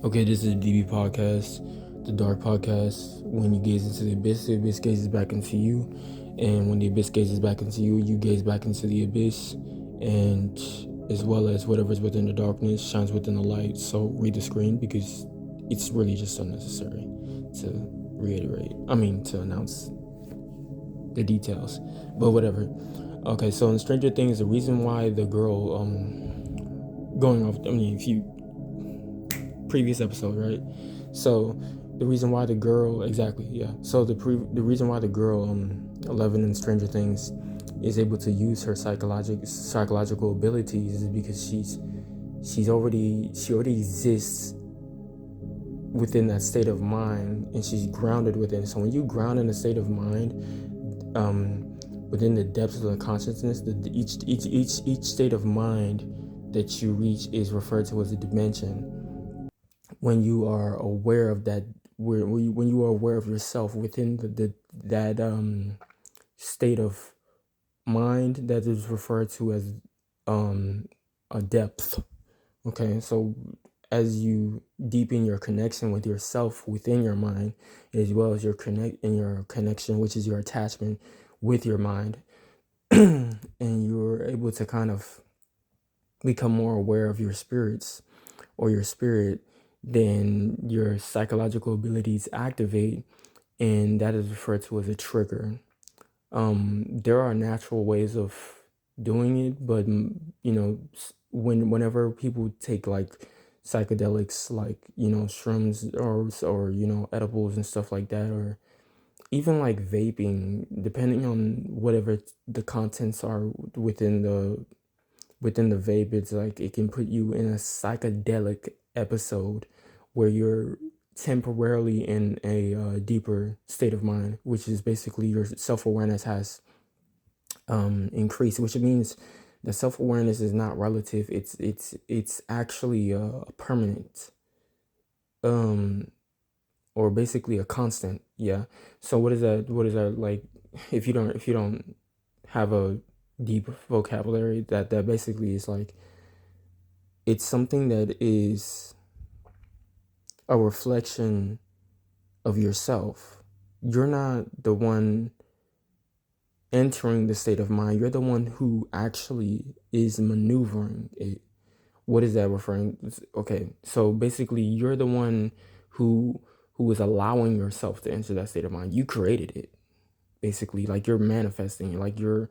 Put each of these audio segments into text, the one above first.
Okay, this is the DB podcast, the dark podcast. When you gaze into the abyss gazes back into you. And when the abyss gazes back into you, you gaze back into the abyss. And as well as whatever's within the darkness shines within the light. So read the screen because it's really just unnecessary to announce the details. But whatever. Okay, so in Stranger Things, the reason why the girl, if you previous episode, right? So the reason why the girl, exactly, yeah. So the reason why the girl, 11 in Stranger Things, is able to use her psychological abilities is because she already exists within that state of mind, and she's grounded within. So when you ground in a state of mind, within the depths of the consciousness, each state of mind that you reach is referred to as a dimension. When you are aware of that, when you are aware of yourself within that state of mind, that is referred to as a depth. Okay, so as you deepen your connection with yourself within your mind, as well as your connection, which is your attachment with your mind, and you're able to kind of become more aware of your spirits or your spirit, then your psychological abilities activate, and that is referred to as a trigger. There are natural ways of doing it, but whenever people take like psychedelics, like shrooms or edibles and stuff like that, or even like vaping, depending on whatever the contents are within the vape, it's like it can put you in a psychedelic episode where you're temporarily in a deeper state of mind, which is basically your self-awareness has increased, which means that self-awareness is not relative. It's actually permanent, or basically a constant. Yeah. So what is that like? If you don't have a deep vocabulary, that basically is like, it's something that is a reflection of yourself. You're not the one entering the state of mind. You're the one who actually is maneuvering it. What is that referring? Okay, so basically you're the one who is allowing yourself to enter that state of mind. You created it. Basically, like you're manifesting it, like you're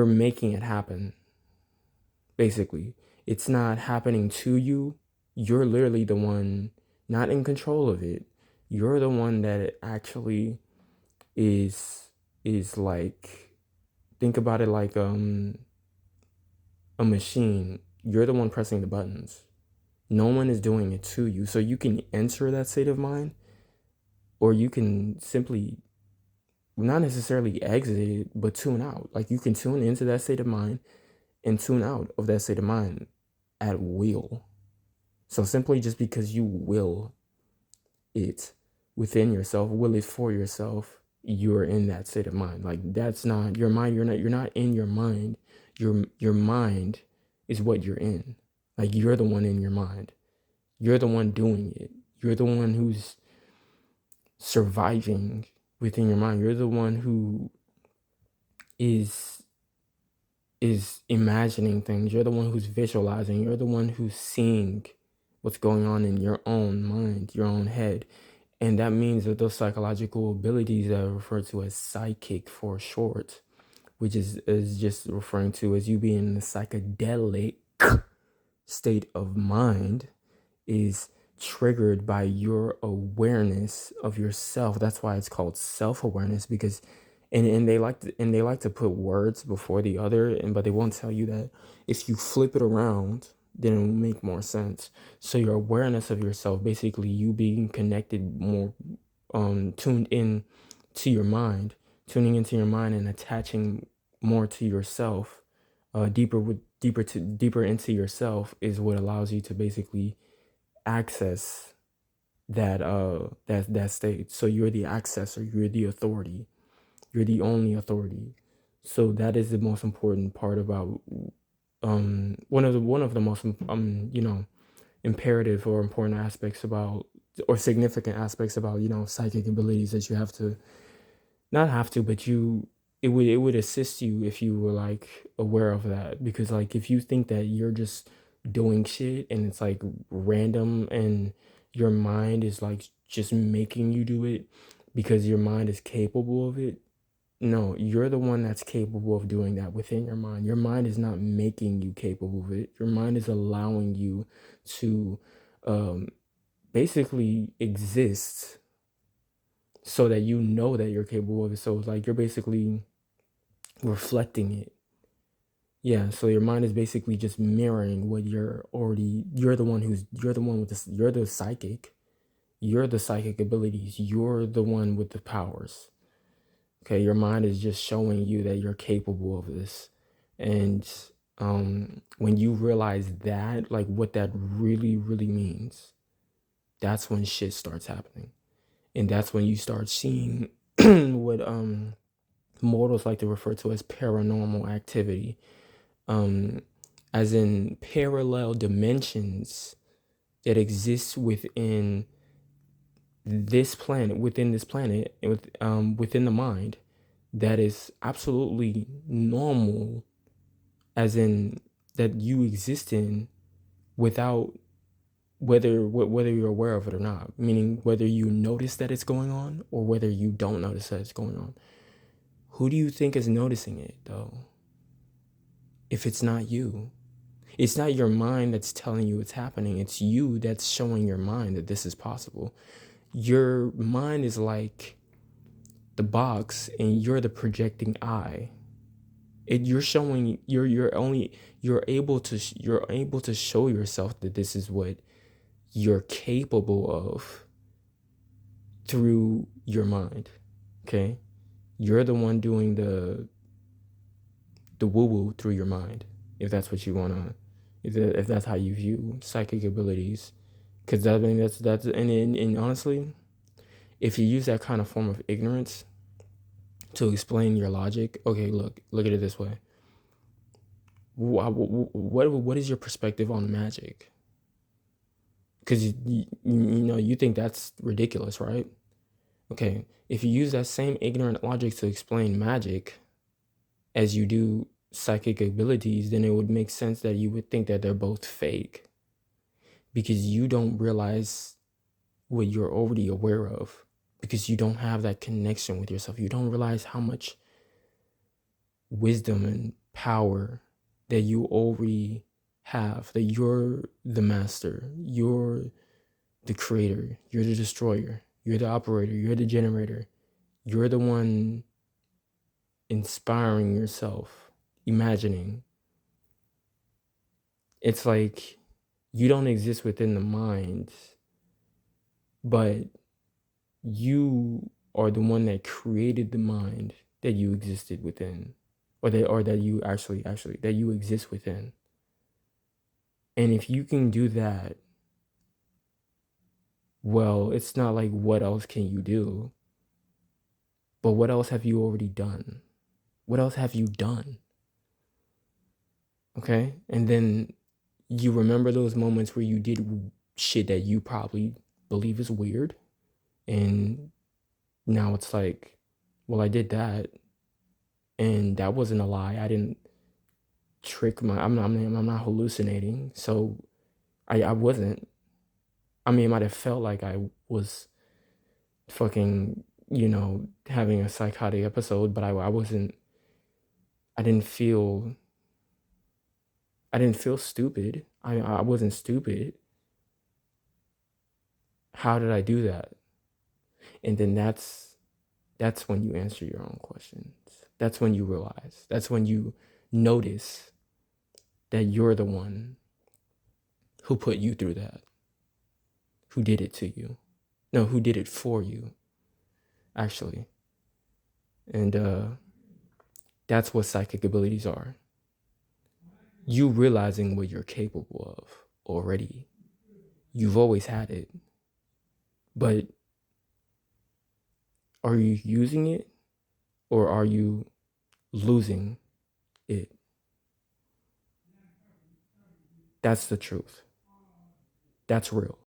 making it happen. Basically, it's not happening to you. You're literally the one not in control of it. You're the one that actually is like, think about it like a machine. You're the one pressing the buttons. No one is doing it to you. So you can enter that state of mind, or you can simply not necessarily exit it, but tune out. Like you can tune into that state of mind and tune out of that state of mind at will. So simply just because you will it within yourself, will it for yourself, you're in that state of mind. Like that's not your mind. You're not in your mind. Your mind is what you're in. Like you're the one in your mind. You're the one doing it. You're the one who's surviving within your mind. You're the one who is imagining things. You're the one who's visualizing. You're the one who's seeing what's going on in your own mind, your own head. And that means that those psychological abilities that are referred to as psychic for short, which is just referring to as you being in a psychedelic state of mind, is triggered by your awareness of yourself. That's why it's called self-awareness, because and they like to put words before the other, but they won't tell you that if you flip it around, then it will make more sense. So your awareness of yourself, basically you being connected more, tuned in to your mind, tuning into your mind and attaching more to yourself, deeper into yourself, is what allows you to basically access that state. So you're the accessor, you're the authority, you're the only authority. So that is the most important part about one of the most imperative or important aspects about, or significant aspects about, psychic abilities that you have to, not have to, but it would assist you if you were like aware of that. Because like if you think that you're just doing shit and it's like random and your mind is like just making you do it because your mind is capable of it, no, you're the one that's capable of doing that within your mind. Your mind is not making you capable of it. Your mind is allowing you to basically exist so that you know that you're capable of it. So it's like you're basically reflecting it. Yeah, so your mind is basically just mirroring what you're the one with this, you're the psychic. You're the psychic abilities. You're the one with the powers. Okay, your mind is just showing you that you're capable of this. And when you realize that, like what that really, really means, that's when shit starts happening. And that's when you start seeing what mortals like to refer to as paranormal activity. As in parallel dimensions that exist within this planet, within the mind, that is absolutely normal, as in that you exist in without whether you're aware of it or not. Meaning whether you notice that it's going on or whether you don't notice that it's going on. Who do you think is noticing it though? If it's not you. It's not your mind that's telling you it's happening. It's you that's showing your mind that this is possible. Your mind is like the box and you're the projecting eye. You're able to show yourself that this is what you're capable of through your mind. Okay? You're the one doing the woo-woo through your mind, if that's what you want to, if that's how you view psychic abilities. Because I mean that's and honestly, if you use that kind of form of ignorance to explain your logic, okay, look at it this way. What is your perspective on magic? Because you think that's ridiculous, right? Okay, if you use that same ignorant logic to explain magic as you do psychic abilities, then it would make sense that you would think that they're both fake, because you don't realize what you're already aware of, because you don't have that connection with yourself. You don't realize how much wisdom and power that you already have, that you're the master, you're the creator, you're the destroyer, you're the operator, you're the generator, you're the one inspiring yourself, imagining. It's like you don't exist within the mind, but you are the one that created the mind that you existed within, or that you actually that you exist within. And if you can do that, well, it's not like what else can you do, but what else have you already done? What else have you done? Okay? And then you remember those moments where you did shit that you probably believe is weird, and now it's like, well, I did that, and that wasn't a lie. I didn't trick I'm not hallucinating. So I wasn't. I mean, it might have felt like I was fucking, having a psychotic episode, but I wasn't. I didn't feel stupid. I wasn't stupid. How did I do that? And then that's when you answer your own questions. That's when you realize. That's when you notice that you're the one who put you through that. Who did it to you. No, who did it for you, actually. And that's what psychic abilities are. You realizing what you're capable of already. You've always had it. But are you using it, or are you losing it? That's the truth. That's real.